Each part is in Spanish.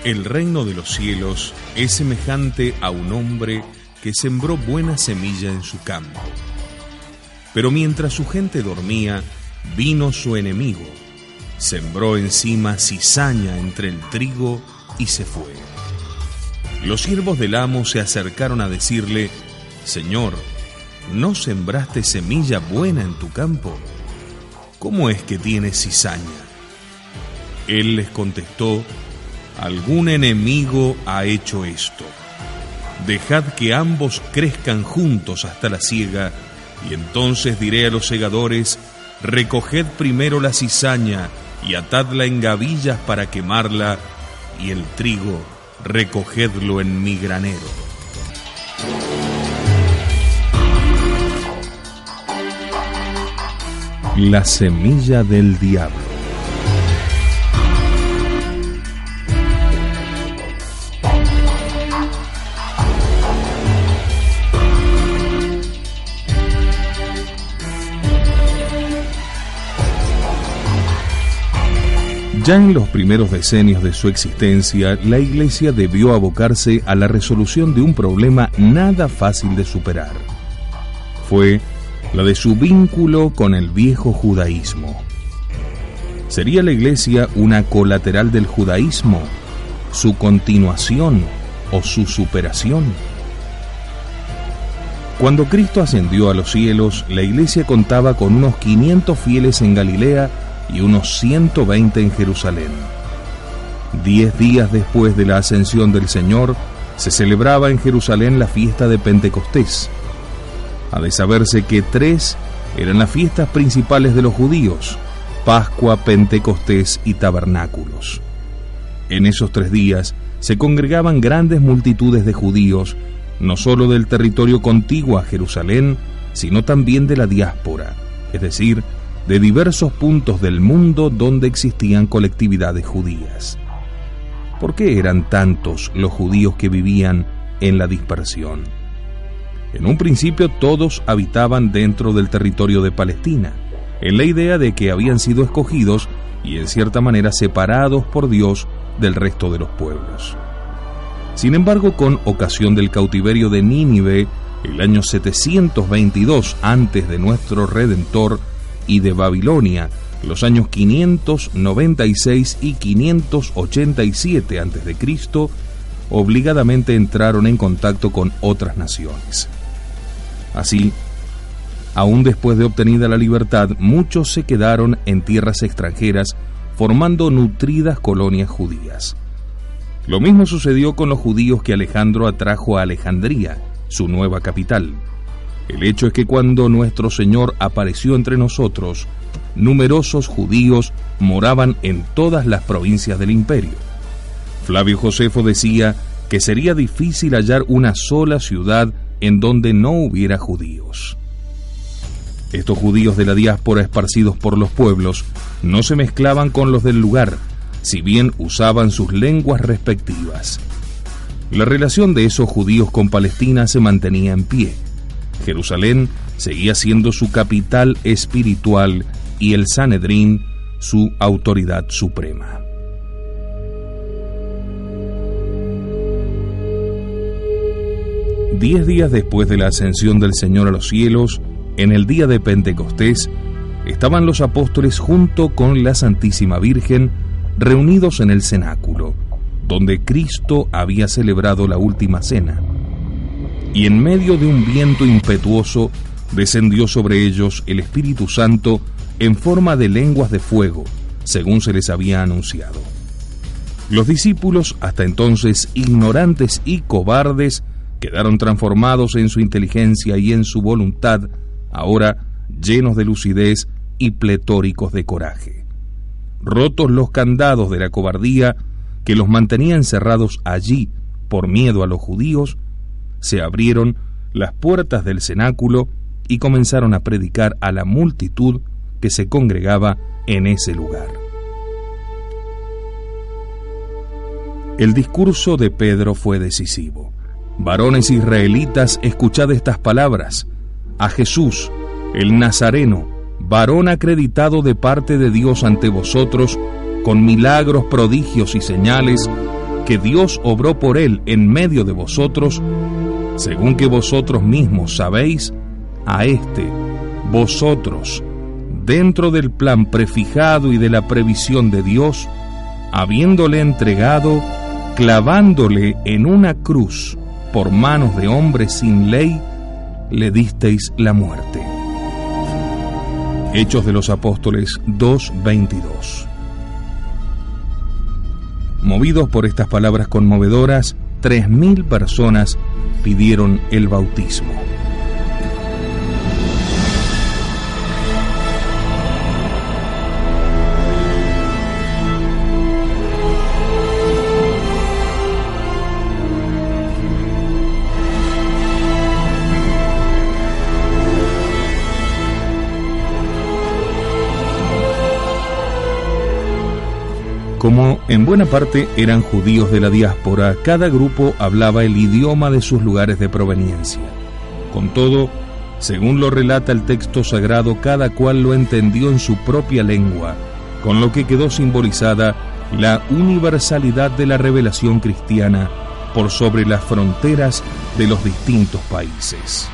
El reino de los cielos es semejante a un hombre que sembró buena semilla en su campo. Pero mientras su gente dormía, vino su enemigo, sembró encima cizaña entre el trigo y se fue. Los siervos del amo se acercaron a decirle: Señor, ¿no sembraste semilla buena en tu campo? ¿Cómo es que tienes cizaña? Él les contestó: algún enemigo ha hecho esto. Dejad que ambos crezcan juntos hasta la siega, y entonces diré a los segadores: recoged primero la cizaña y atadla en gavillas para quemarla, y el trigo recogedlo en mi granero. La semilla del diablo. Ya en los primeros decenios de su existencia, la Iglesia debió abocarse a la resolución de un problema nada fácil de superar. Fue la de su vínculo con el viejo judaísmo. ¿Sería la Iglesia una colateral del judaísmo, su continuación o su superación? Cuando Cristo ascendió a los cielos, la Iglesia contaba con unos 500 fieles en Galilea y unos 120 en Jerusalén. 10 días después de la ascensión del Señor, se celebraba en Jerusalén la fiesta de Pentecostés. Ha de saberse que 3 eran las fiestas principales de los judíos: Pascua, Pentecostés y Tabernáculos. En esos 3 días se congregaban grandes multitudes de judíos, no solo del territorio contiguo a Jerusalén, sino también de la diáspora, es decir, de diversos puntos del mundo donde existían colectividades judías. ¿Por qué eran tantos los judíos que vivían en la dispersión? En un principio todos habitaban dentro del territorio de Palestina, en la idea de que habían sido escogidos y en cierta manera separados por Dios del resto de los pueblos. Sin embargo, con ocasión del cautiverio de Nínive, el año 722 antes de nuestro Redentor, y de Babilonia, los años 596 y 587 a.C., obligadamente entraron en contacto con otras naciones. Así, aún después de obtenida la libertad, muchos se quedaron en tierras extranjeras, formando nutridas colonias judías. Lo mismo sucedió con los judíos que Alejandro atrajo a Alejandría, su nueva capital. El hecho es que cuando nuestro Señor apareció entre nosotros, numerosos judíos moraban en todas las provincias del imperio. Flavio Josefo decía que sería difícil hallar una sola ciudad en donde no hubiera judíos. Estos judíos de la diáspora esparcidos por los pueblos no se mezclaban con los del lugar, si bien usaban sus lenguas respectivas. La relación de esos judíos con Palestina se mantenía en pie. Jerusalén seguía siendo su capital espiritual y el Sanedrín su autoridad suprema. Diez días después de la ascensión del Señor a los cielos, en el día de Pentecostés, estaban los apóstoles junto con la Santísima Virgen reunidos en el cenáculo, donde Cristo había celebrado la última cena. Y en medio de un viento impetuoso descendió sobre ellos el Espíritu Santo en forma de lenguas de fuego, según se les había anunciado. Los discípulos, hasta entonces ignorantes y cobardes, quedaron transformados en su inteligencia y en su voluntad, ahora llenos de lucidez y pletóricos de coraje. Rotos los candados de la cobardía que los mantenía encerrados allí por miedo a los judíos, se abrieron las puertas del cenáculo y comenzaron a predicar a la multitud que se congregaba en ese lugar. El discurso de Pedro fue decisivo. Varones israelitas, escuchad estas palabras. A Jesús, el Nazareno, varón acreditado de parte de Dios ante vosotros, con milagros, prodigios y señales, que Dios obró por él en medio de vosotros, según que vosotros mismos sabéis, a vosotros, dentro del plan prefijado y de la previsión de Dios, habiéndole entregado, clavándole en una cruz por manos de hombres sin ley, le disteis la muerte. Hechos de los Apóstoles 2:22. Movidos por estas palabras conmovedoras, 3.000 personas pidieron el bautismo. Como en buena parte eran judíos de la diáspora, cada grupo hablaba el idioma de sus lugares de proveniencia. Con todo, según lo relata el texto sagrado, cada cual lo entendió en su propia lengua, con lo que quedó simbolizada la universalidad de la revelación cristiana por sobre las fronteras de los distintos países.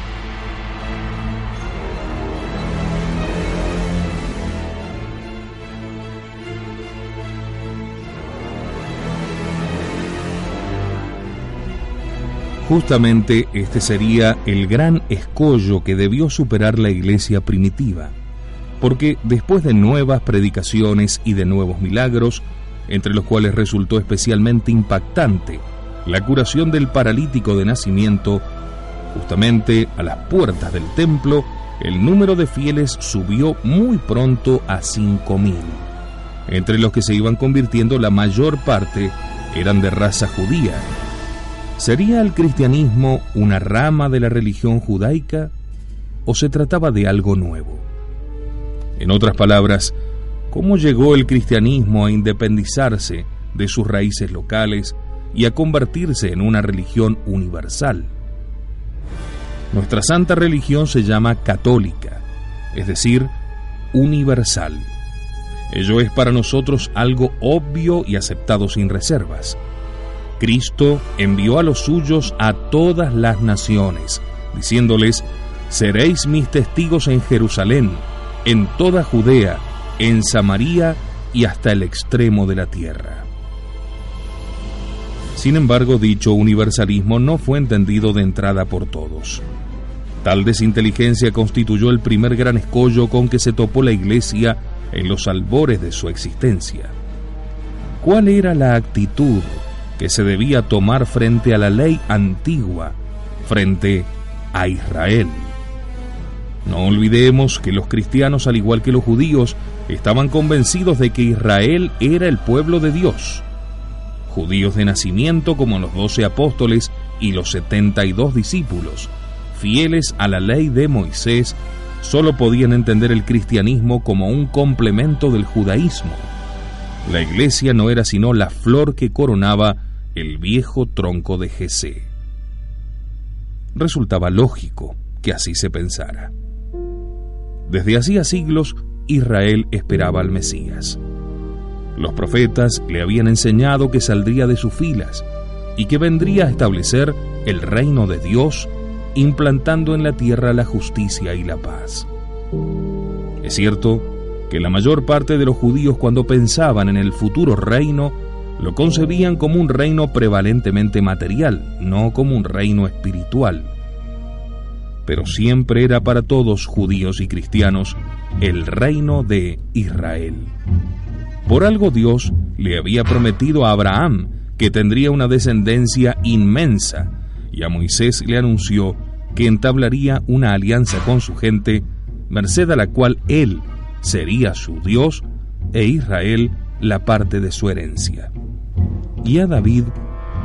Justamente este sería el gran escollo que debió superar la iglesia primitiva, porque después de nuevas predicaciones y de nuevos milagros, entre los cuales resultó especialmente impactante la curación del paralítico de nacimiento, justamente a las puertas del templo, el número de fieles subió muy pronto a 5.000, entre los que se iban convirtiendo la mayor parte eran de raza judía. ¿Sería el cristianismo una rama de la religión judaica o se trataba de algo nuevo? En otras palabras, ¿cómo llegó el cristianismo a independizarse de sus raíces locales y a convertirse en una religión universal? Nuestra santa religión se llama católica, es decir, universal. Ello es para nosotros algo obvio y aceptado sin reservas. Cristo envió a los suyos a todas las naciones, diciéndoles: seréis mis testigos en Jerusalén, en toda Judea, en Samaria y hasta el extremo de la tierra. Sin embargo, dicho universalismo no fue entendido de entrada por todos. Tal desinteligencia constituyó el primer gran escollo con que se topó la Iglesia en los albores de su existencia. ¿Cuál era la actitud que se debía tomar frente a la ley antigua, frente a Israel? No olvidemos que los cristianos, al igual que los judíos, estaban convencidos de que Israel era el pueblo de Dios. Judíos de nacimiento como los 12 apóstoles y los 72 discípulos, fieles a la ley de Moisés, solo podían entender el cristianismo como un complemento del judaísmo. La iglesia no era sino la flor que coronaba el viejo tronco de Jesé. Resultaba lógico que así se pensara. Desde hacía siglos, Israel esperaba al Mesías. Los profetas le habían enseñado que saldría de sus filas y que vendría a establecer el reino de Dios, implantando en la tierra la justicia y la paz. Es cierto que la mayor parte de los judíos, cuando pensaban en el futuro reino, lo concebían como un reino prevalentemente material, no como un reino espiritual. Pero siempre era para todos, judíos y cristianos, el reino de Israel. Por algo Dios le había prometido a Abraham que tendría una descendencia inmensa, y a Moisés le anunció que entablaría una alianza con su gente, merced a la cual él sería su Dios e Israel la parte de su herencia. Y a David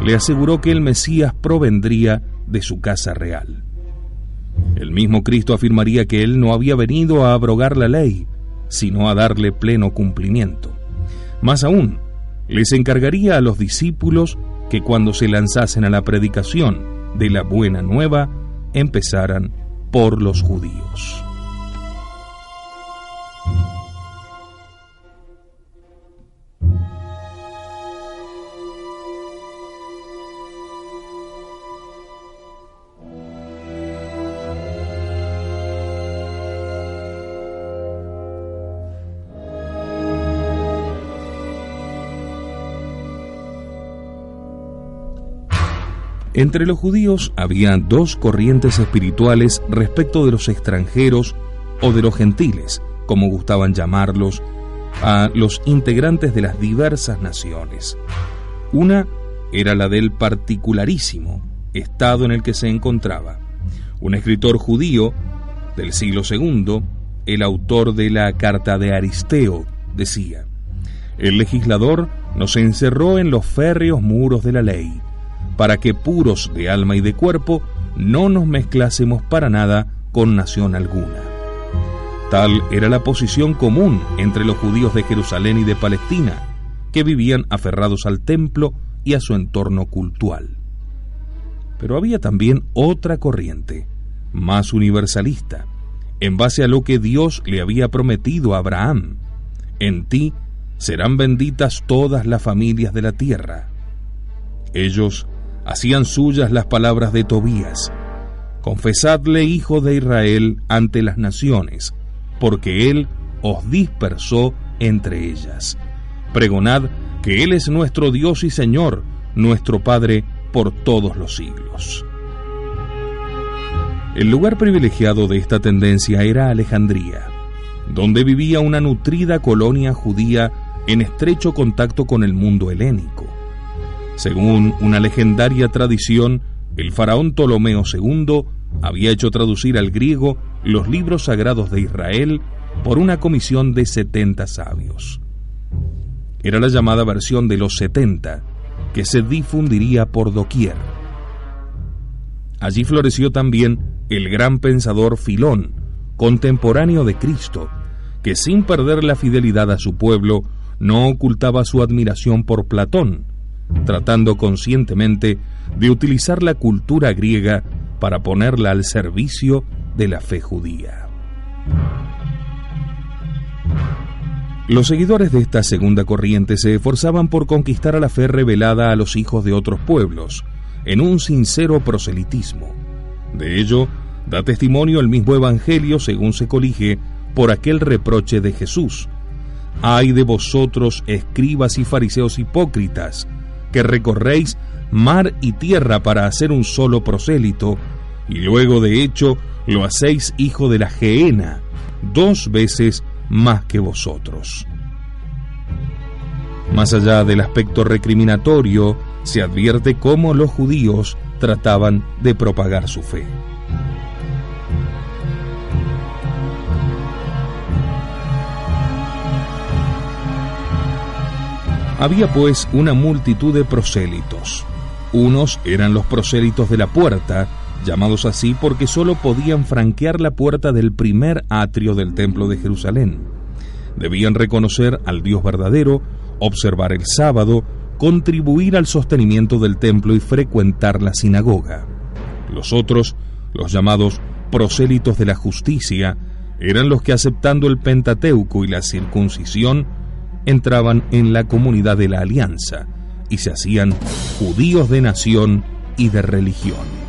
le aseguró que el Mesías provendría de su casa real. El mismo Cristo afirmaría que él no había venido a abrogar la ley, sino a darle pleno cumplimiento. Más aún, les encargaría a los discípulos que cuando se lanzasen a la predicación de la buena nueva, empezaran por los judíos. Entre los judíos había dos corrientes espirituales respecto de los extranjeros o de los gentiles, como gustaban llamarlos, a los integrantes de las diversas naciones. Una era la del particularísimo estado en el que se encontraba. Un escritor judío del siglo II, el autor de la Carta de Aristeo, decía: el legislador nos encerró en los férreos muros de la ley, para que puros de alma y de cuerpo no nos mezclásemos para nada con nación alguna. Tal era la posición común entre los judíos de Jerusalén y de Palestina, que vivían aferrados al templo y a su entorno cultual. Pero había también otra corriente, más universalista, en base a lo que Dios le había prometido a Abraham: en ti serán benditas todas las familias de la tierra. Ellos hacían suyas las palabras de Tobías: confesadle, hijo de Israel, ante las naciones, porque Él os dispersó entre ellas. Pregonad que Él es nuestro Dios y Señor, nuestro Padre por todos los siglos. El lugar privilegiado de esta tendencia era Alejandría, donde vivía una nutrida colonia judía en estrecho contacto con el mundo helénico. Según una legendaria tradición, el faraón Ptolomeo II había hecho traducir al griego los libros sagrados de Israel por una comisión de 70 sabios. Era la llamada versión de los 70, que se difundiría por doquier. Allí floreció también el gran pensador Filón, contemporáneo de Cristo, que sin perder la fidelidad a su pueblo, no ocultaba su admiración por Platón, tratando conscientemente de utilizar la cultura griega para ponerla al servicio de la fe judía. Los seguidores de esta segunda corriente se esforzaban por conquistar a la fe revelada a los hijos de otros pueblos, en un sincero proselitismo. De ello da testimonio el mismo Evangelio según se colige por aquel reproche de Jesús: ¡ay de vosotros, escribas y fariseos hipócritas, que recorréis mar y tierra para hacer un solo prosélito, y luego de hecho lo hacéis hijo de la gehenna, 2 veces más que vosotros! Más allá del aspecto recriminatorio, se advierte cómo los judíos trataban de propagar su fe. Había pues una multitud de prosélitos. Unos eran los prosélitos de la puerta, llamados así porque sólo podían franquear la puerta del primer atrio del templo de Jerusalén. Debían reconocer al Dios verdadero, observar el sábado, contribuir al sostenimiento del templo y frecuentar la sinagoga. Los otros, los llamados prosélitos de la justicia, eran los que, aceptando el Pentateuco y la circuncisión, entraban en la comunidad de la alianza y se hacían judíos de nación y de religión.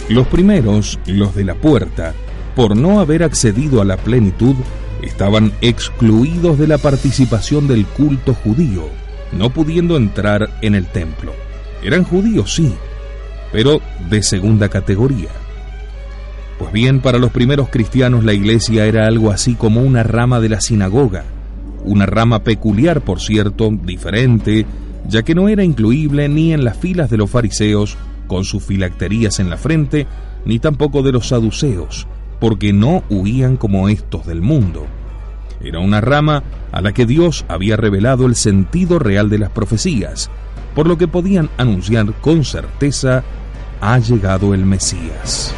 Los primeros, los de la puerta, por no haber accedido a la plenitud, estaban excluidos de la participación del culto judío, no pudiendo entrar en el templo. Eran judíos, sí, pero de segunda categoría. Pues bien, para los primeros cristianos la iglesia era algo así como una rama de la sinagoga, una rama peculiar, por cierto, diferente, ya que no era incluible ni en las filas de los fariseos, con sus filacterías en la frente, ni tampoco de los saduceos, porque no huían como estos del mundo. Era una rama a la que Dios había revelado el sentido real de las profecías, por lo que podían anunciar con certeza: ha llegado el Mesías.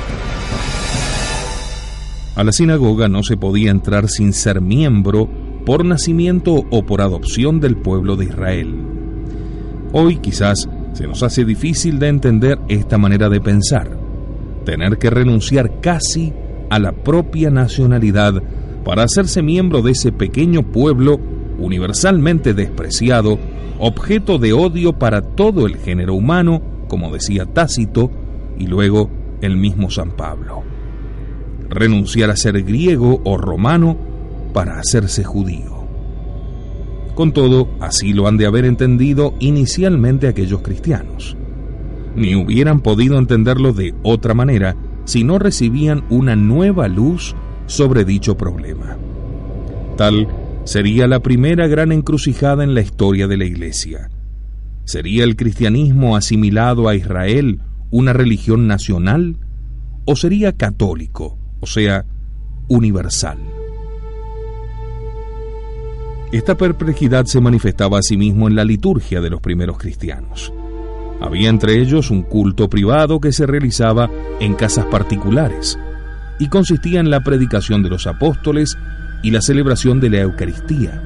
A la sinagoga no se podía entrar sin ser miembro por nacimiento o por adopción del pueblo de Israel. Hoy quizás se nos hace difícil de entender esta manera de pensar, tener que renunciar casi a la propia nacionalidad para hacerse miembro de ese pequeño pueblo universalmente despreciado, objeto de odio para todo el género humano, como decía Tácito y luego el mismo San Pablo. renunciar a ser griego o romano para hacerse judío. Con todo, así lo han de haber entendido inicialmente aquellos cristianos. Ni hubieran podido entenderlo de otra manera si no recibían una nueva luz sobre dicho problema. Tal sería la primera gran encrucijada en la historia de la Iglesia. ¿Sería el cristianismo asimilado a Israel una religión nacional o sería católico, o sea, universal? Esta perplejidad se manifestaba asimismo en la liturgia de los primeros cristianos. Había entre ellos un culto privado que se realizaba en casas particulares y consistía en la predicación de los apóstoles y la celebración de la Eucaristía.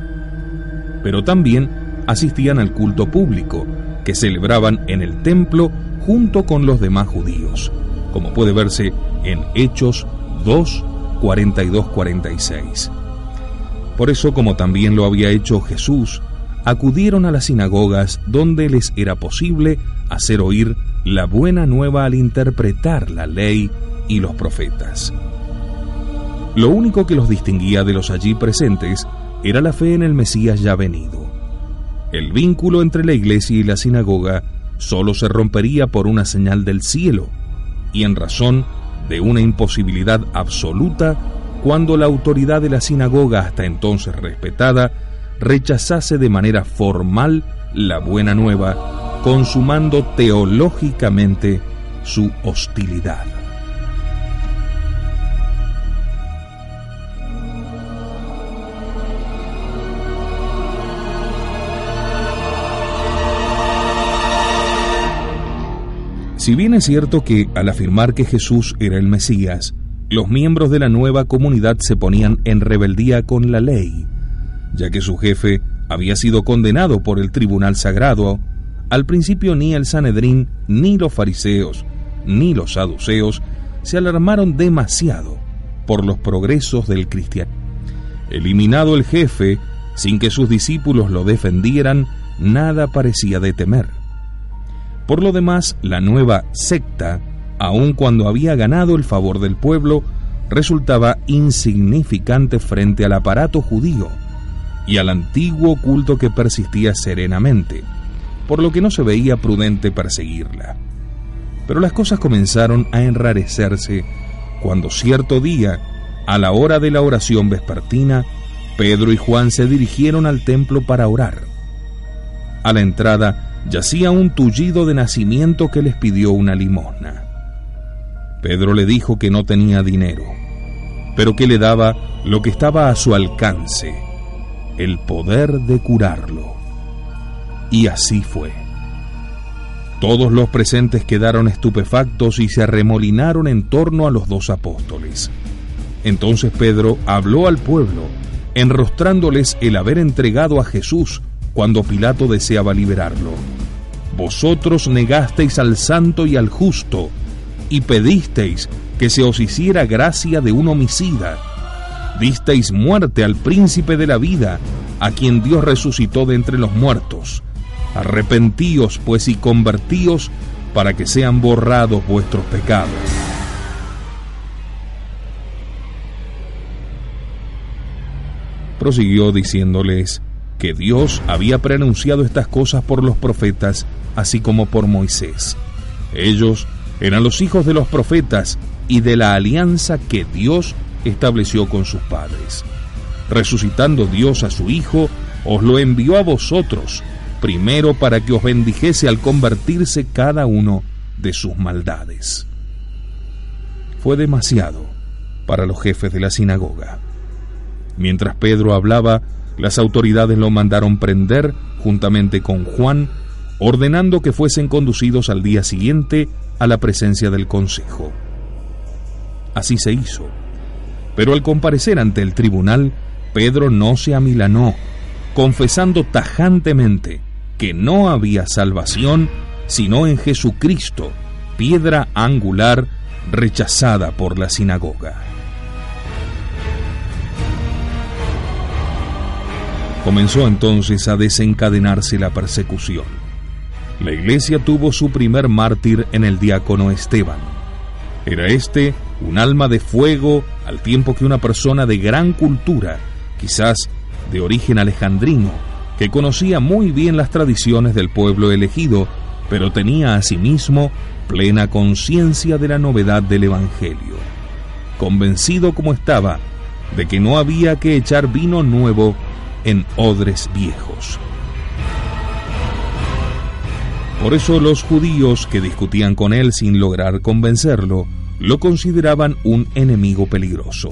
Pero también asistían al culto público, que celebraban en el templo junto con los demás judíos, como puede verse en Hechos 2, 42-46. Por eso, como también lo había hecho Jesús, acudieron a las sinagogas donde les era posible hacer oír la buena nueva al interpretar la ley y los profetas. Lo único que los distinguía de los allí presentes era la fe en el Mesías ya venido. El vínculo entre la iglesia y la sinagoga solo se rompería por una señal del cielo y en razón de una imposibilidad absoluta cuando la autoridad de la sinagoga, hasta entonces respetada, rechazase de manera formal la buena nueva, consumando teológicamente su hostilidad. Si bien es cierto que, al afirmar que Jesús era el Mesías, los miembros de la nueva comunidad se ponían en rebeldía con la ley, ya que su jefe había sido condenado por el tribunal sagrado, al principio ni el Sanedrín, ni los fariseos, ni los saduceos se alarmaron demasiado por los progresos del cristianismo. Eliminado el jefe, sin que sus discípulos lo defendieran, nada parecía de temer. Por lo demás, la nueva secta, aun cuando había ganado el favor del pueblo, resultaba insignificante frente al aparato judío y al antiguo culto que persistía serenamente, por lo que no se veía prudente perseguirla. Pero las cosas comenzaron a enrarecerse cuando cierto día, a la hora de la oración vespertina, Pedro y Juan se dirigieron al templo para orar. A la entrada yacía un tullido de nacimiento que les pidió una limosna. Pedro le dijo que no tenía dinero, pero que le daba lo que estaba a su alcance, el poder de curarlo. Y así fue. Todos los presentes quedaron estupefactos y se arremolinaron en torno a los dos apóstoles. Entonces Pedro habló al pueblo, enrostrándoles el haber entregado a Jesús cuando Pilato deseaba liberarlo. Vosotros negasteis al santo y al justo, y pedisteis que se os hiciera gracia de un homicida. Disteis muerte al príncipe de la vida, a quien Dios resucitó de entre los muertos. Arrepentíos, pues, y convertíos, para que sean borrados vuestros pecados. Prosiguió diciéndoles que Dios había preanunciado estas cosas por los profetas, así como por Moisés. Ellos eran los hijos de los profetas y de la alianza que Dios estableció con sus padres. Resucitando Dios a su Hijo, os lo envió a vosotros, primero para que os bendijese al convertirse cada uno de sus maldades. Fue demasiado para los jefes de la sinagoga. Mientras Pedro hablaba, las autoridades lo mandaron prender juntamente con Juan, ordenando que fuesen conducidos al día siguiente a la presencia del consejo. Así se hizo. Pero al comparecer ante el tribunal, Pedro no se amilanó, confesando tajantemente que no había salvación sino en Jesucristo, piedra angular rechazada por la sinagoga. Comenzó entonces a desencadenarse la persecución. La iglesia tuvo su primer mártir en el diácono Esteban. Era este un alma de fuego, al tiempo que una persona de gran cultura, quizás de origen alejandrino, que conocía muy bien las tradiciones del pueblo elegido, pero tenía asimismo plena conciencia de la novedad del Evangelio, convencido como estaba de que no había que echar vino nuevo en odres viejos. Por eso los judíos que discutían con él sin lograr convencerlo, lo consideraban un enemigo peligroso.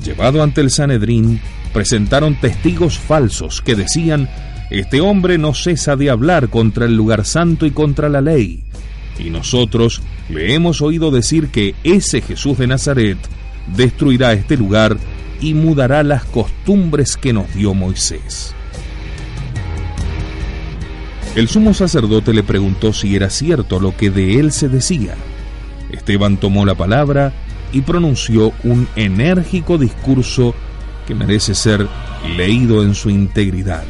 Llevado ante el Sanedrín, presentaron testigos falsos que decían: este hombre no cesa de hablar contra el lugar santo y contra la ley, y nosotros le hemos oído decir que ese Jesús de Nazaret destruirá este lugar y mudará las costumbres que nos dio Moisés. El sumo sacerdote le preguntó si era cierto lo que de él se decía. Esteban tomó la palabra y pronunció un enérgico discurso que merece ser leído en su integridad.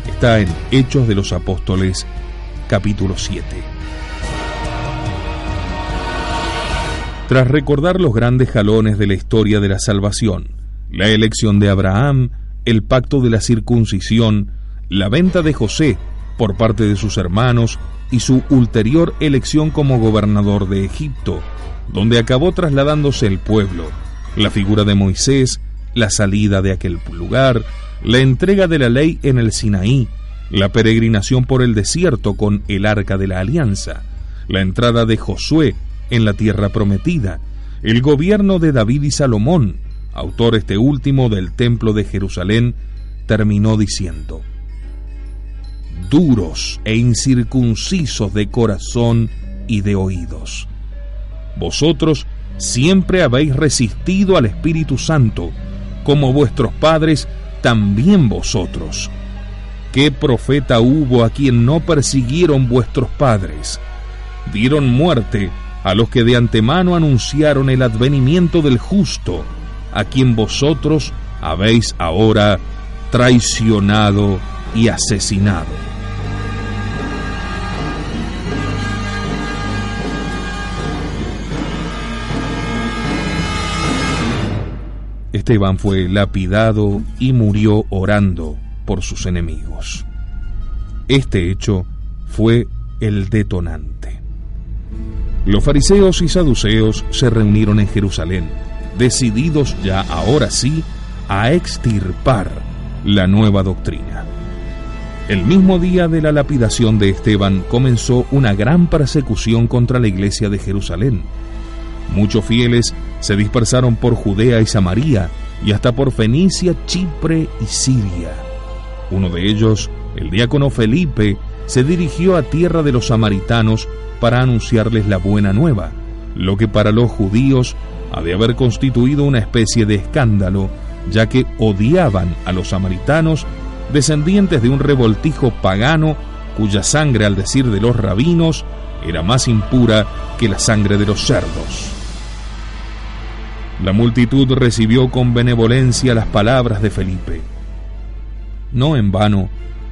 Está en Hechos de los Apóstoles, capítulo 7. Tras recordar los grandes jalones de la historia de la salvación, la elección de Abraham, el pacto de la circuncisión, la venta de José por parte de sus hermanos y su ulterior elección como gobernador de Egipto, donde acabó trasladándose el pueblo, la figura de Moisés, la salida de aquel lugar, la entrega de la ley en el Sinaí, la peregrinación por el desierto con el Arca de la Alianza, la entrada de Josué en la tierra prometida, el gobierno de David y Salomón, autor este último del templo de Jerusalén, terminó diciendo: duros e incircuncisos de corazón y de oídos. Vosotros siempre habéis resistido al Espíritu Santo, como vuestros padres también vosotros. ¿Qué profeta hubo a quien no persiguieron vuestros padres? Dieron muerte a los que de antemano anunciaron el advenimiento del justo, a quien vosotros habéis ahora traicionado y asesinado. Esteban fue lapidado y murió orando por sus enemigos. Este hecho fue el detonante. Los fariseos y saduceos se reunieron en Jerusalén, decididos ya ahora sí a extirpar la nueva doctrina. El mismo día de la lapidación de Esteban comenzó una gran persecución contra la iglesia de Jerusalén. Muchos fieles se dispersaron por Judea y Samaria y hasta por Fenicia, Chipre y Siria. Uno de ellos, el diácono Felipe, se dirigió a tierra de los samaritanos para anunciarles la buena nueva, lo que para los judíos ha de haber constituido una especie de escándalo, ya que odiaban a los samaritanos, descendientes de un revoltijo pagano cuya sangre, al decir de los rabinos, era más impura que la sangre de los cerdos. La multitud recibió con benevolencia las palabras de Felipe. No en vano,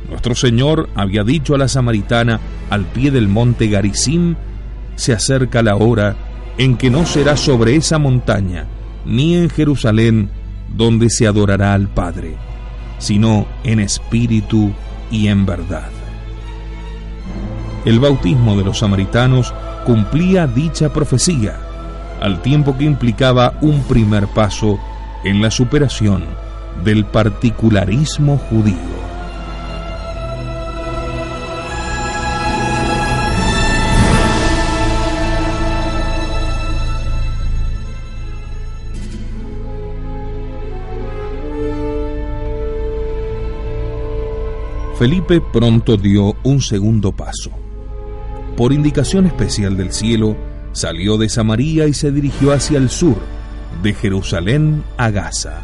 nuestro Señor había dicho a la samaritana al pie del monte Garizim: se acerca la hora en que no será sobre esa montaña, ni en Jerusalén, donde se adorará al Padre, sino en espíritu y en verdad. El bautismo de los samaritanos cumplía dicha profecía, al tiempo que implicaba un primer paso en la superación del particularismo judío. Felipe pronto dio un segundo paso. Por indicación especial del cielo, salió de Samaria y se dirigió hacia el sur, de Jerusalén a Gaza.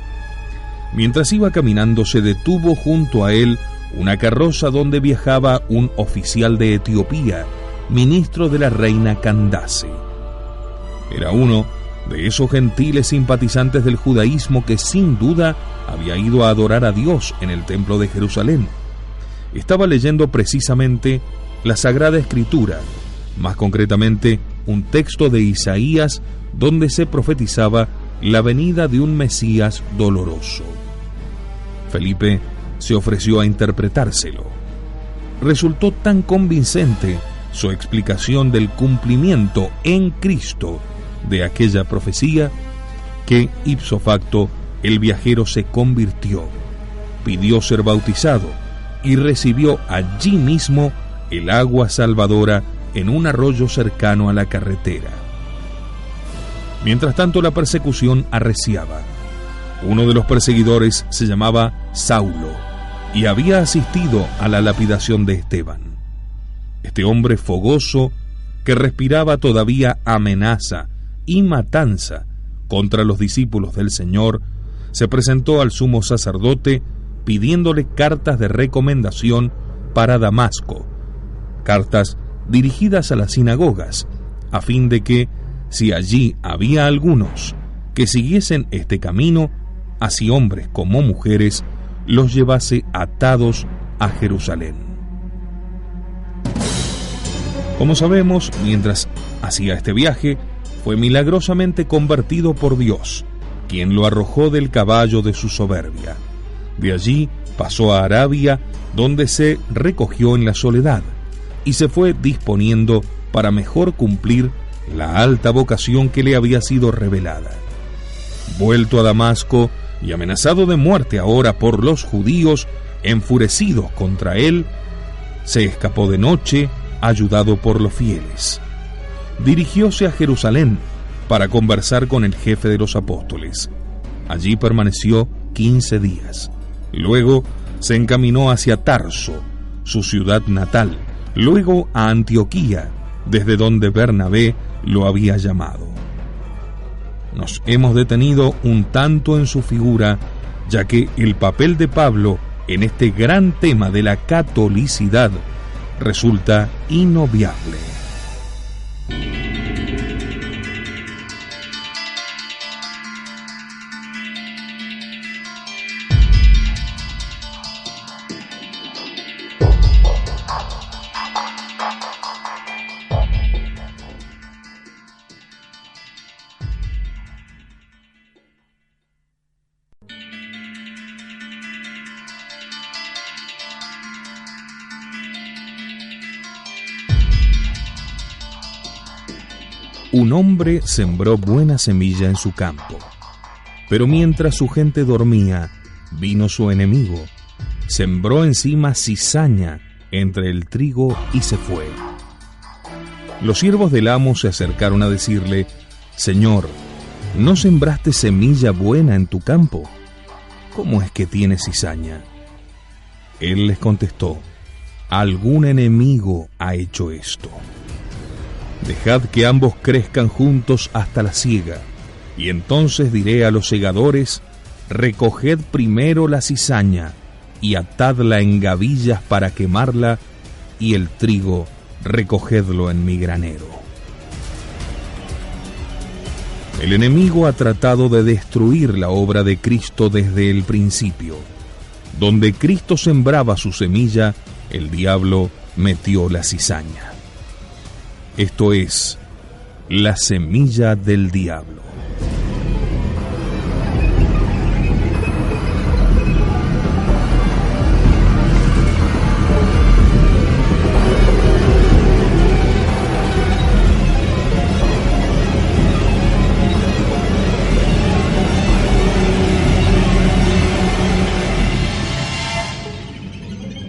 Mientras iba caminando, se detuvo junto a él una carroza donde viajaba un oficial de Etiopía, ministro de la reina Candace. Era uno de esos gentiles simpatizantes del judaísmo que sin duda había ido a adorar a Dios en el templo de Jerusalén. Estaba leyendo precisamente la Sagrada Escritura, más concretamente un texto de Isaías donde se profetizaba la venida de un Mesías doloroso. Felipe se ofreció a interpretárselo. Resultó tan convincente su explicación del cumplimiento en Cristo de aquella profecía que, ipso facto, el viajero se convirtió, pidió ser bautizado y recibió allí mismo el agua salvadora en un arroyo cercano a la carretera. Mientras tanto, la persecución arreciaba. Uno de los perseguidores se llamaba Saulo y había asistido a la lapidación de Esteban. Este hombre fogoso, que respiraba todavía amenaza y matanza contra los discípulos del Señor, se presentó al sumo sacerdote pidiéndole cartas de recomendación para Damasco, cartas dirigidas a las sinagogas, a fin de que, si allí había algunos que siguiesen este camino, así hombres como mujeres, los llevase atados a Jerusalén. Como sabemos, mientras hacía este viaje, fue milagrosamente convertido por Dios, quien lo arrojó del caballo de su soberbia. De allí pasó a Arabia, donde se recogió en la soledad, y se fue disponiendo para mejor cumplir la alta vocación que le había sido revelada. Vuelto a Damasco y amenazado de muerte ahora por los judíos enfurecidos contra él, se escapó de noche, ayudado por los fieles. Dirigióse a Jerusalén para conversar con el jefe de los apóstoles. Allí permaneció 15 días. Luego se encaminó hacia Tarso, su ciudad natal, luego a Antioquía, desde donde Bernabé lo había llamado. Nos hemos detenido un tanto en su figura, ya que el papel de Pablo en este gran tema de la catolicidad resulta inobviable. Un hombre sembró buena semilla en su campo, pero mientras su gente dormía, vino su enemigo, sembró encima cizaña entre el trigo y se fue. Los siervos del amo se acercaron a decirle: Señor, ¿no sembraste semilla buena en tu campo? ¿Cómo es que tiene cizaña? Él les contestó: algún enemigo ha hecho esto. Dejad que ambos crezcan juntos hasta la siega, y entonces diré a los segadores: recoged primero la cizaña, y atadla en gavillas para quemarla, y el trigo recogedlo en mi granero. El enemigo ha tratado de destruir la obra de Cristo desde el principio. Donde Cristo sembraba su semilla, el diablo metió la cizaña. Esto es la semilla del diablo.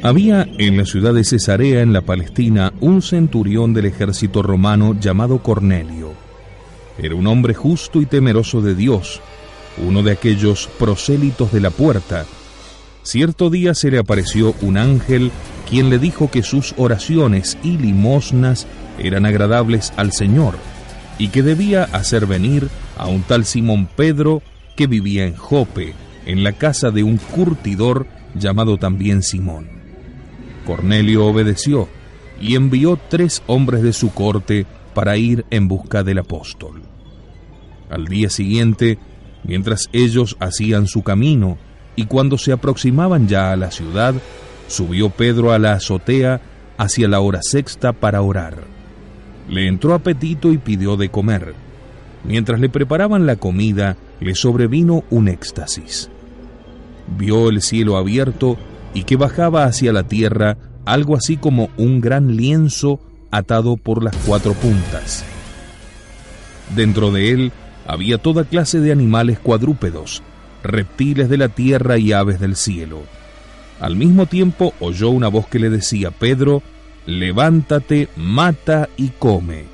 Había en la ciudad de Cesarea, en la Palestina, un centurión del ejército romano llamado Cornelio. Era un hombre justo y temeroso de Dios, uno de aquellos prosélitos de la puerta. Cierto día se le apareció un ángel, quien le dijo que sus oraciones y limosnas eran agradables al Señor, y que debía hacer venir a un tal Simón Pedro, que vivía en Jope, en la casa de un curtidor llamado también Simón. Cornelio obedeció y envió 3 hombres de su corte para ir en busca del apóstol. Al día siguiente, mientras ellos hacían su camino y cuando se aproximaban ya a la ciudad, subió Pedro a la azotea hacia la hora sexta para orar. le entró apetito y pidió de comer. Mientras le preparaban la comida, le sobrevino un éxtasis. Vio el cielo abierto y que bajaba hacia la tierra algo así como un gran lienzo atado por las 4 puntas. Dentro de él había toda clase de animales cuadrúpedos, reptiles de la tierra y aves del cielo. Al mismo tiempo oyó una voz que le decía: Pedro, levántate, mata y come.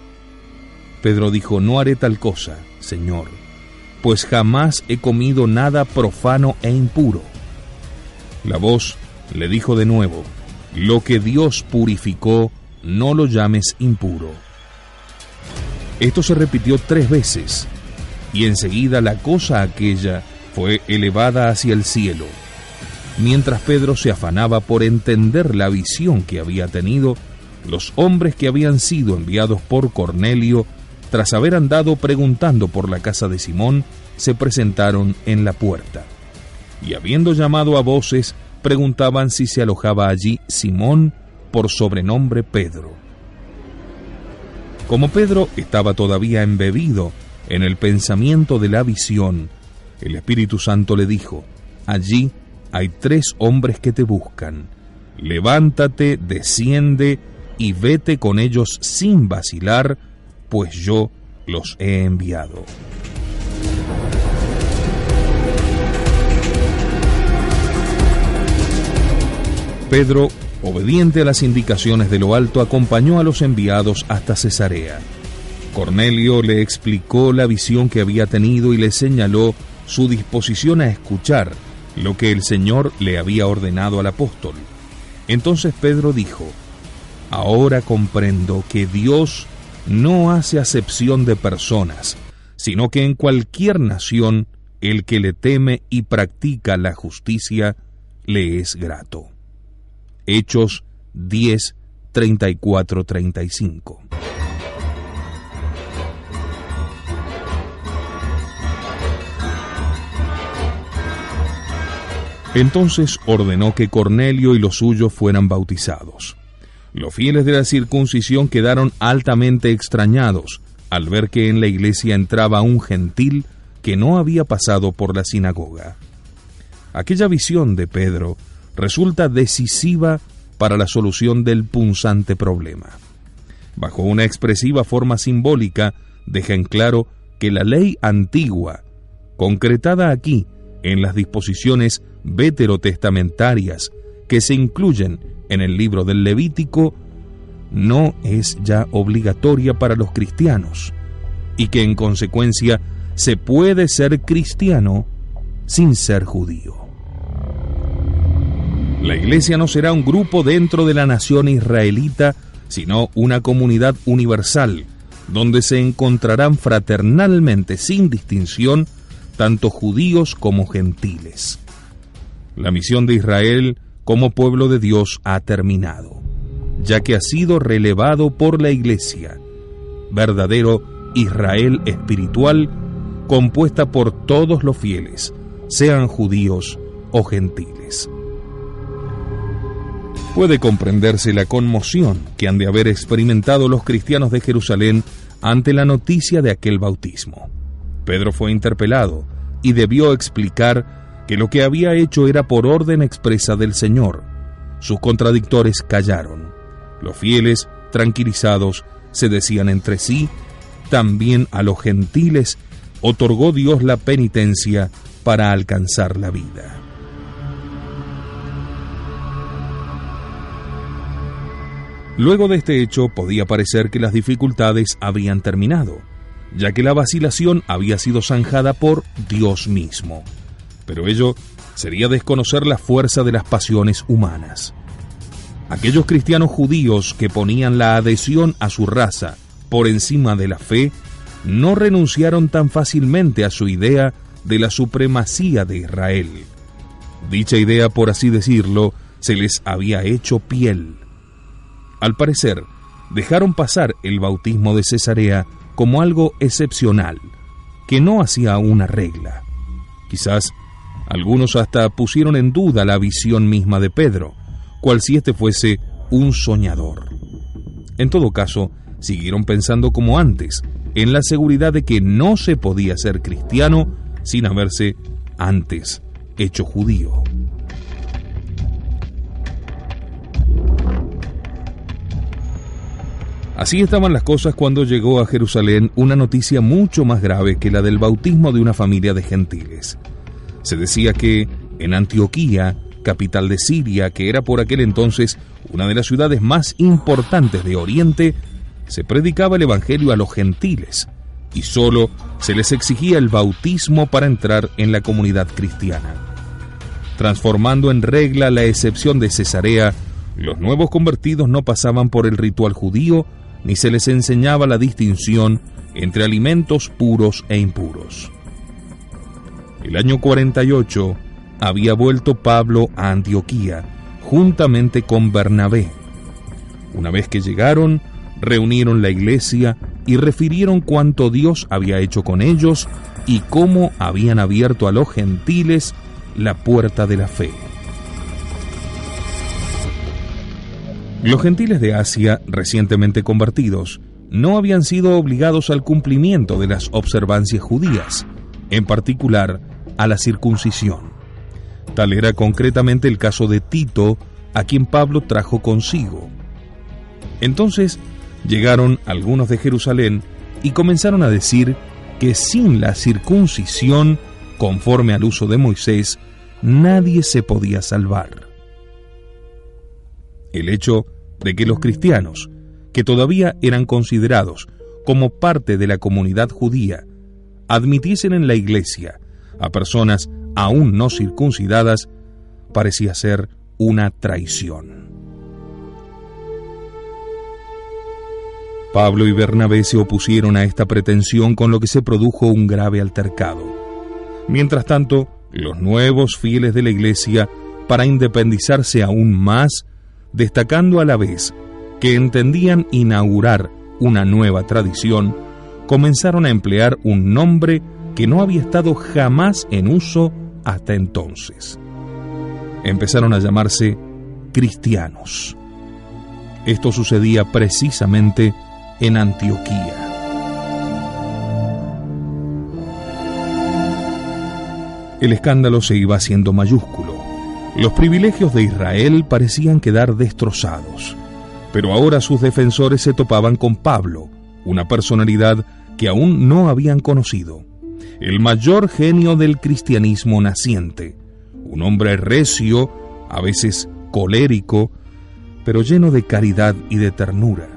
Pedro dijo: no haré tal cosa, Señor, pues jamás he comido nada profano e impuro. La voz le dijo de nuevo: lo que Dios purificó, no lo llames impuro. Esto se repitió 3 veces, y enseguida la cosa aquella fue elevada hacia el cielo. Mientras Pedro se afanaba por entender la visión que había tenido, los hombres que habían sido enviados por Cornelio, tras haber andado preguntando por la casa de Simón, se presentaron en la puerta. Y habiendo llamado a voces, preguntaban si se alojaba allí Simón, por sobrenombre Pedro. Como Pedro estaba todavía embebido en el pensamiento de la visión, el Espíritu Santo le dijo: allí hay 3 hombres que te buscan. Levántate, desciende y vete con ellos sin vacilar, pues yo los he enviado. Pedro, obediente a las indicaciones de lo alto, acompañó a los enviados hasta Cesarea. Cornelio le explicó la visión que había tenido y le señaló su disposición a escuchar lo que el Señor le había ordenado al apóstol. Entonces Pedro dijo: ahora comprendo que Dios no hace acepción de personas, sino que en cualquier nación el que le teme y practica la justicia le es grato. Hechos 10, 34-35. Entonces ordenó que Cornelio y los suyos fueran bautizados. Los fieles de la circuncisión quedaron altamente extrañados al ver que en la iglesia entraba un gentil que no había pasado por la sinagoga. Aquella visión de Pedro resulta decisiva para la solución del punzante problema. Bajo una expresiva forma simbólica, deja en claro que la ley antigua, concretada aquí en las disposiciones veterotestamentarias que se incluyen en el libro del Levítico, no es ya obligatoria para los cristianos, y que en consecuencia se puede ser cristiano sin ser judío. La iglesia no será un grupo dentro de la nación israelita, sino una comunidad universal, donde se encontrarán fraternalmente, sin distinción, tanto judíos como gentiles. La misión de Israel como pueblo de Dios ha terminado, ya que ha sido relevado por la iglesia, verdadero Israel espiritual, compuesta por todos los fieles, sean judíos o gentiles. Puede comprenderse la conmoción que han de haber experimentado los cristianos de Jerusalén ante la noticia de aquel bautismo. Pedro fue interpelado y debió explicar que lo que había hecho era por orden expresa del Señor. Sus contradictores callaron. Los fieles, tranquilizados, se decían entre sí: también a los gentiles otorgó Dios la penitencia para alcanzar la vida. Luego de este hecho, podía parecer que las dificultades habían terminado, ya que la vacilación había sido zanjada por Dios mismo. Pero ello sería desconocer la fuerza de las pasiones humanas. Aquellos cristianos judíos que ponían la adhesión a su raza por encima de la fe, no renunciaron tan fácilmente a su idea de la supremacía de Israel. Dicha idea, por así decirlo, se les había hecho piel. Al parecer, dejaron pasar el bautismo de Cesarea como algo excepcional, que no hacía una regla. Quizás algunos hasta pusieron en duda la visión misma de Pedro, cual si éste fuese un soñador. En todo caso, siguieron pensando como antes, en la seguridad de que no se podía ser cristiano sin haberse antes hecho judío. Así estaban las cosas cuando llegó a Jerusalén una noticia mucho más grave que la del bautismo de una familia de gentiles. Se decía que en Antioquía, capital de Siria, que era por aquel entonces una de las ciudades más importantes de Oriente, se predicaba el evangelio a los gentiles y solo se les exigía el bautismo para entrar en la comunidad cristiana. Transformando en regla la excepción de Cesarea, los nuevos convertidos no pasaban por el ritual judío ni se les enseñaba la distinción entre alimentos puros e impuros. El año 48 había vuelto Pablo a Antioquía, juntamente con Bernabé. Una vez que llegaron, reunieron la iglesia y refirieron cuánto Dios había hecho con ellos y cómo habían abierto a los gentiles la puerta de la fe. Los gentiles de Asia, recientemente convertidos, no habían sido obligados al cumplimiento de las observancias judías, en particular a la circuncisión. Tal era concretamente el caso de Tito, a quien Pablo trajo consigo. Entonces llegaron algunos de Jerusalén y comenzaron a decir que sin la circuncisión, conforme al uso de Moisés, nadie se podía salvar. El hecho de que los cristianos, que todavía eran considerados como parte de la comunidad judía, admitiesen en la iglesia a personas aún no circuncidadas, parecía ser una traición. Pablo y Bernabé se opusieron a esta pretensión, con lo que se produjo un grave altercado. Mientras tanto, los nuevos fieles de la iglesia, para independizarse aún más, destacando a la vez que entendían inaugurar una nueva tradición, comenzaron a emplear un nombre que no había estado jamás en uso hasta entonces. Empezaron a llamarse cristianos. Esto sucedía precisamente en Antioquía. El escándalo se iba haciendo mayúsculo. Los privilegios de Israel parecían quedar destrozados, pero ahora sus defensores se topaban con Pablo, una personalidad que aún no habían conocido, el mayor genio del cristianismo naciente, un hombre recio, a veces colérico, pero lleno de caridad y de ternura.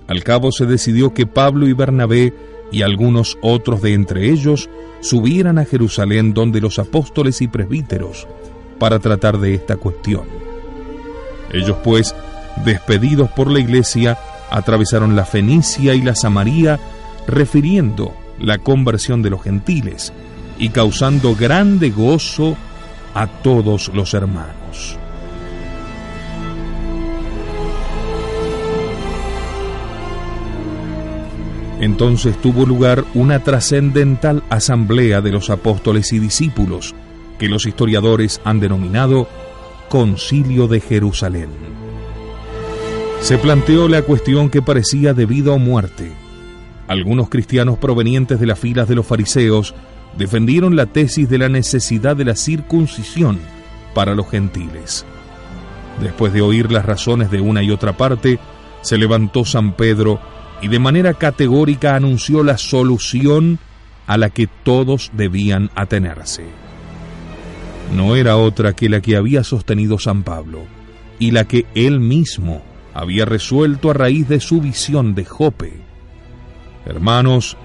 Al cabo se decidió que Pablo y Bernabé y algunos otros de entre ellos subieran a Jerusalén donde los apóstoles y presbíteros para tratar de esta cuestión. Ellos pues, despedidos por la iglesia, atravesaron la Fenicia y la Samaria, refiriendo la conversión de los gentiles y causando grande gozo a todos los hermanos. Entonces tuvo lugar una trascendental asamblea de los apóstoles y discípulos, que los historiadores han denominado Concilio de Jerusalén. Se planteó la cuestión que parecía de vida o muerte. Algunos cristianos provenientes de las filas de los fariseos defendieron la tesis de la necesidad de la circuncisión para los gentiles. Después de oír las razones de una y otra parte, se levantó San Pedro y de manera categórica anunció la solución a la que todos debían atenerse. No era otra que la que había sostenido San Pablo, y la que él mismo había resuelto a raíz de su visión de Jope. Hermanos,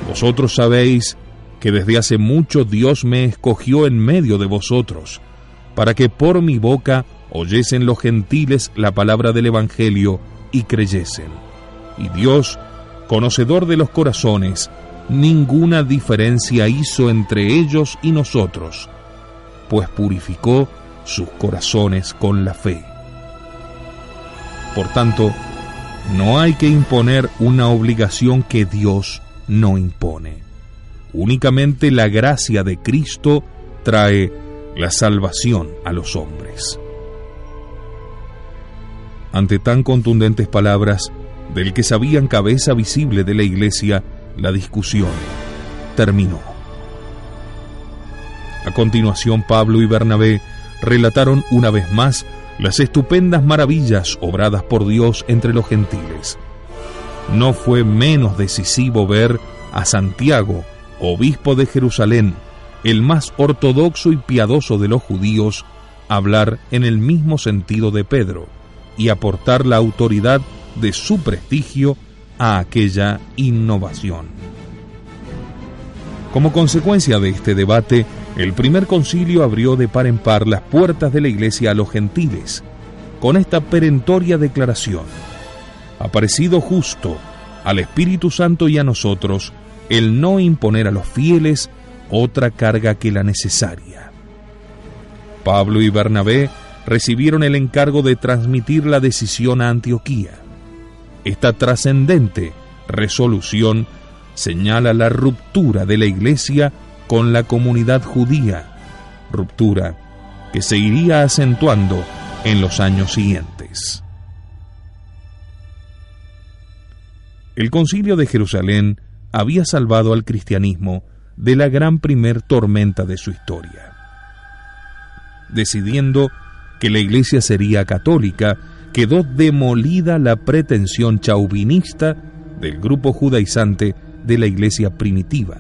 vosotros sabéis que desde hace mucho Dios me escogió en medio de vosotros, para que por mi boca oyesen los gentiles la palabra del Evangelio y creyesen. Y Dios, conocedor de los corazones, ninguna diferencia hizo entre ellos y nosotros, pues purificó sus corazones con la fe. Por tanto, no hay que imponer una obligación que Dios no impone. Únicamente la gracia de Cristo trae la salvación a los hombres. Ante tan contundentes palabras, del que sabían cabeza visible de la iglesia, la discusión terminó. A continuación, Pablo y Bernabé relataron una vez más las estupendas maravillas obradas por Dios entre los gentiles. No fue menos decisivo ver a Santiago, obispo de Jerusalén, el más ortodoxo y piadoso de los judíos, hablar en el mismo sentido de Pedro y aportar la autoridad de su prestigio a aquella innovación. Como consecuencia de este debate, el primer concilio abrió de par en par las puertas de la iglesia a los gentiles, con esta perentoria declaración: ha parecido justo al Espíritu Santo y a nosotros el no imponer a los fieles otra carga que la necesaria. Pablo y Bernabé recibieron el encargo de transmitir la decisión a Antioquía. Esta trascendente resolución señala la ruptura de la iglesia con la comunidad judía, ruptura que se iría acentuando en los años siguientes. El Concilio de Jerusalén había salvado al cristianismo de la gran primer tormenta de su historia. Decidiendo que la iglesia sería católica, quedó demolida la pretensión chauvinista del grupo judaizante de la iglesia primitiva.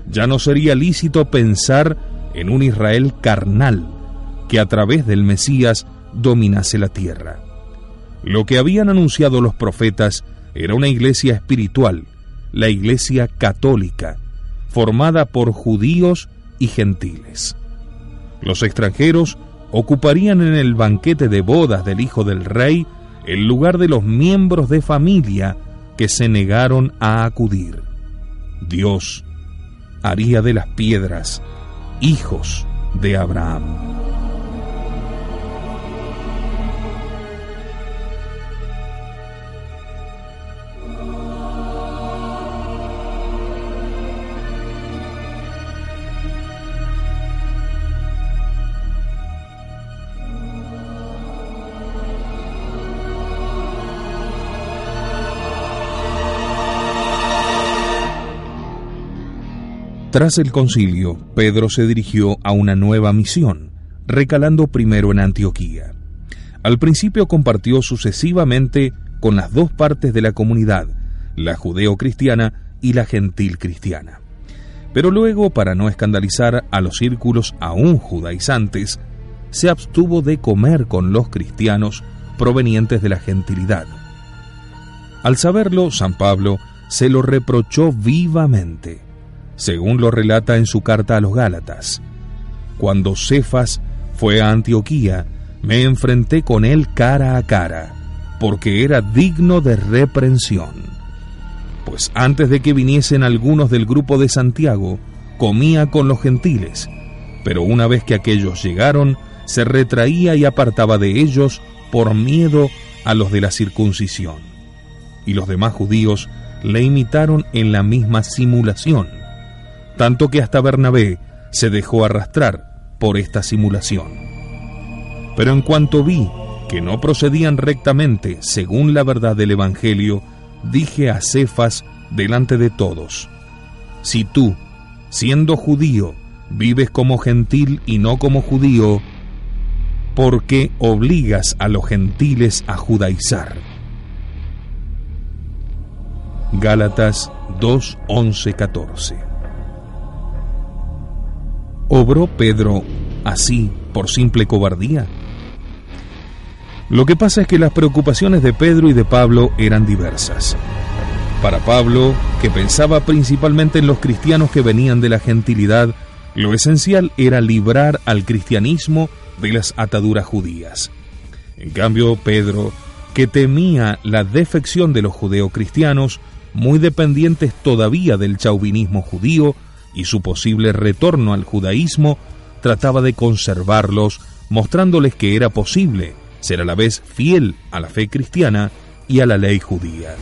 Ya no sería lícito pensar en un Israel carnal que a través del Mesías dominase la tierra. Lo que habían anunciado los profetas era una iglesia espiritual, la iglesia católica, formada por judíos y gentiles. Los extranjeros ocuparían en el banquete de bodas del hijo del rey el lugar de los miembros de familia que se negaron a acudir. Dios haría de las piedras hijos de Abraham. Tras el concilio, Pedro se dirigió a una nueva misión, recalando primero en Antioquía. Al principio compartió sucesivamente con las dos partes de la comunidad, la judeo-cristiana y la gentil-cristiana. Pero luego, para no escandalizar a los círculos aún judaizantes, se abstuvo de comer con los cristianos provenientes de la gentilidad. Al saberlo, San Pablo se lo reprochó vivamente, según lo relata en su carta a los Gálatas. Cuando Cefas fue a Antioquía, me enfrenté con él cara a cara, porque era digno de reprensión. Pues antes de que viniesen algunos del grupo de Santiago, comía con los gentiles, pero una vez que aquellos llegaron, se retraía y apartaba de ellos por miedo a los de la circuncisión. Y los demás judíos le imitaron en la misma simulación, tanto que hasta Bernabé se dejó arrastrar por esta simulación. Pero en cuanto vi que no procedían rectamente según la verdad del Evangelio, dije a Cefas delante de todos: si tú, siendo judío, vives como gentil y no como judío, ¿por qué obligas a los gentiles a judaizar? Gálatas 2, 11, 14. ¿Obró Pedro así por simple cobardía? Lo que pasa es que las preocupaciones de Pedro y de Pablo eran diversas. Para Pablo, que pensaba principalmente en los cristianos que venían de la gentilidad, lo esencial era librar al cristianismo de las ataduras judías. En cambio, Pedro, que temía la defección de los judeocristianos, muy dependientes todavía del chauvinismo judío, y su posible retorno al judaísmo, trataba de conservarlos, mostrándoles que era posible ser a la vez fiel a la fe cristiana y a la ley judía.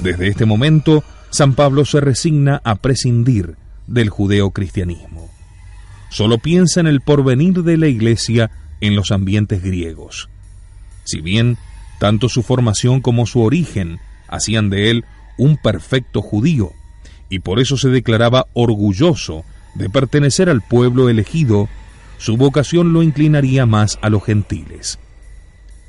Desde este momento, San Pablo se resigna a prescindir del judeocristianismo. Solo piensa en el porvenir de la iglesia en los ambientes griegos. Si bien Tanto su formación como su origen hacían de él un perfecto judío, y por eso se declaraba orgulloso de pertenecer al pueblo elegido. Su vocación lo inclinaría más a los gentiles.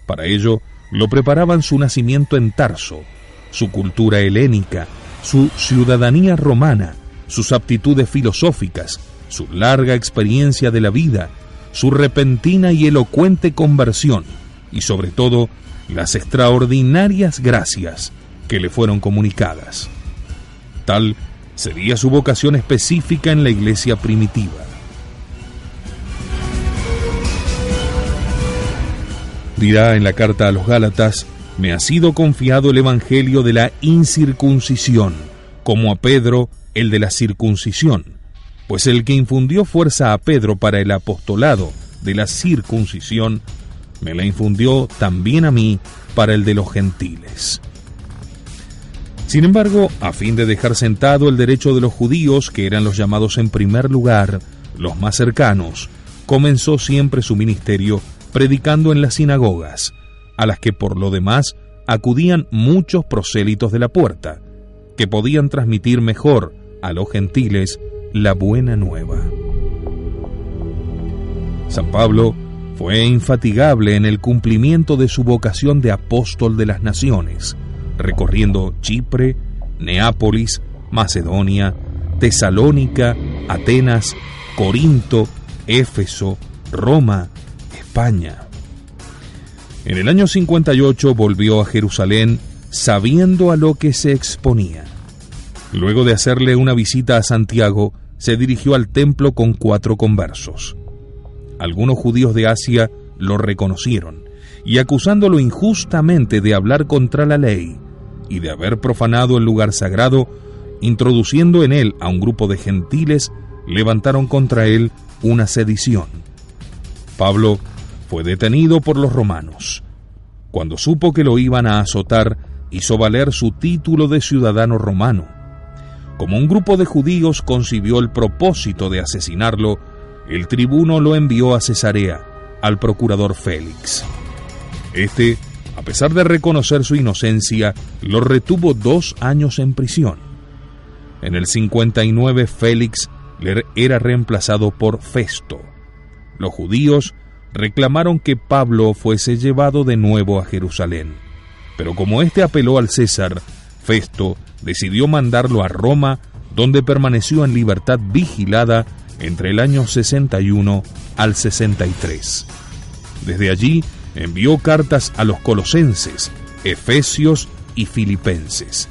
Para ello, lo preparaban su nacimiento en Tarso, su cultura helénica, su ciudadanía romana, sus aptitudes filosóficas, su larga experiencia de la vida, su repentina y elocuente conversión, y sobre todo, las extraordinarias gracias que le fueron comunicadas. Tal sería su vocación específica en la iglesia primitiva. Dirá en la carta a los Gálatas: me ha sido confiado el evangelio de la incircuncisión, como a Pedro el de la circuncisión, pues el que infundió fuerza a Pedro para el apostolado de la circuncisión, me la infundió también a mí para el de los gentiles. Sin embargo, a fin de dejar sentado el derecho de los judíos, que eran los llamados en primer lugar, los más cercanos, comenzó siempre su ministerio predicando en las sinagogas, a las que por lo demás acudían muchos prosélitos de la puerta, que podían transmitir mejor a los gentiles la buena nueva. San Pablo fue infatigable en el cumplimiento de su vocación de apóstol de las naciones, recorriendo Chipre, Neápolis, Macedonia, Tesalónica, Atenas, Corinto, Éfeso, Roma, España. En el año 58 volvió a Jerusalén sabiendo a lo que se exponía. Luego de hacerle una visita a Santiago, se dirigió al templo con 4 conversos. Algunos judíos de Asia lo reconocieron y, acusándolo injustamente de hablar contra la ley y de haber profanado el lugar sagrado, introduciendo en él a un grupo de gentiles, levantaron contra él una sedición. Pablo fue detenido por los romanos. Cuando supo que lo iban a azotar, hizo valer su título de ciudadano romano. Como un grupo de judíos concibió el propósito de asesinarlo, el tribuno lo envió a Cesarea, al procurador Félix. Este, a pesar de reconocer su inocencia, lo retuvo 2 años en prisión. En el 59 Félix era reemplazado por Festo. Los judíos reclamaron que Pablo fuese llevado de nuevo a Jerusalén, pero como éste apeló al César, Festo decidió mandarlo a Roma, donde permaneció en libertad vigilada entre el año 61 al 63. Desde allí envió cartas a los colosenses, efesios y filipenses.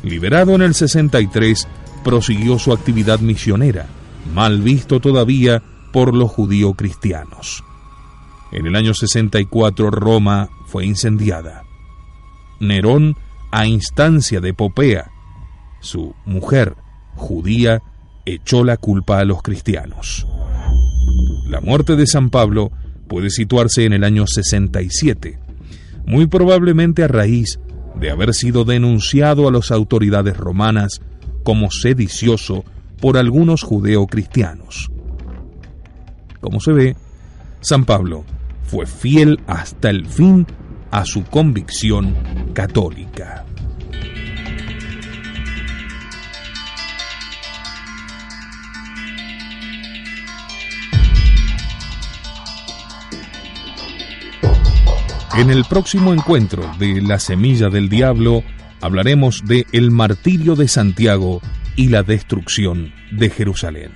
Liberado en el 63, prosiguió su actividad misionera, mal visto todavía por los judíos cristianos. En el año 64 Roma fue incendiada. Nerón, a instancia de Popea, su mujer judía, echó la culpa a los cristianos. La muerte de San Pablo puede situarse en el año 67, muy probablemente a raíz de haber sido denunciado a las autoridades romanas como sedicioso por algunos judeocristianos. Como se ve, San Pablo fue fiel hasta el fin a su convicción católica. En el próximo encuentro de La Semilla del Diablo hablaremos de el martirio de Santiago y la destrucción de Jerusalén.